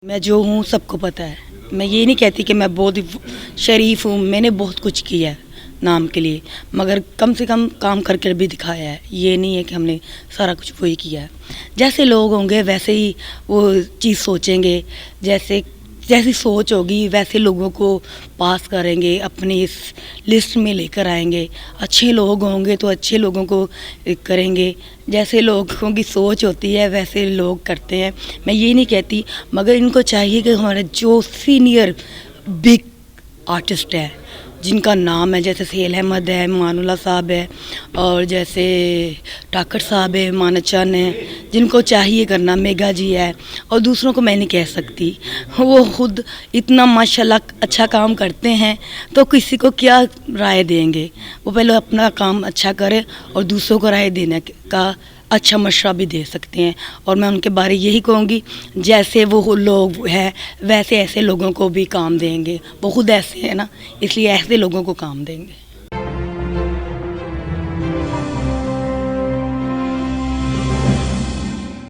मैं जो हूँ सबको पता है। मैं ये नहीं कहती कि मैं बहुत ही शरीफ हूँ, मैंने बहुत कुछ किया है नाम के लिए, मगर कम से कम काम करके भी दिखाया है। ये नहीं है कि हमने सारा कुछ वही किया है। जैसे लोग होंगे वैसे ही वो चीज़ सोचेंगे, जैसी सोच होगी वैसे लोगों को पास करेंगे, अपनी इस लिस्ट में लेकर आएंगे। अच्छे लोग होंगे तो अच्छे लोगों को करेंगे, जैसे लोगों की सोच होती है वैसे लोग करते हैं। मैं ये नहीं कहती, मगर इनको चाहिए कि हमारे जो सीनियर बिग आर्टिस्ट है जिनका नाम है, जैसे सेल अहमद है, मानुल्लाह साहब है, और जैसे ठाकर साहब है, मानचान है, जिनको चाहिए करना, मेगा जी है, और दूसरों को मैं नहीं कह सकती। वो खुद इतना माशाल्लाह अच्छा काम करते हैं तो किसी को क्या राय देंगे। वो पहले अपना काम अच्छा करें और दूसरों को राय देने का अच्छा मशवरा भी दे सकते हैं। और मैं उनके बारे यही कहूँगी, जैसे वो लोग हैं वैसे ऐसे लोगों को भी काम देंगे। वो खुद ऐसे हैं ना, इसलिए ऐसे लोगों को काम देंगे।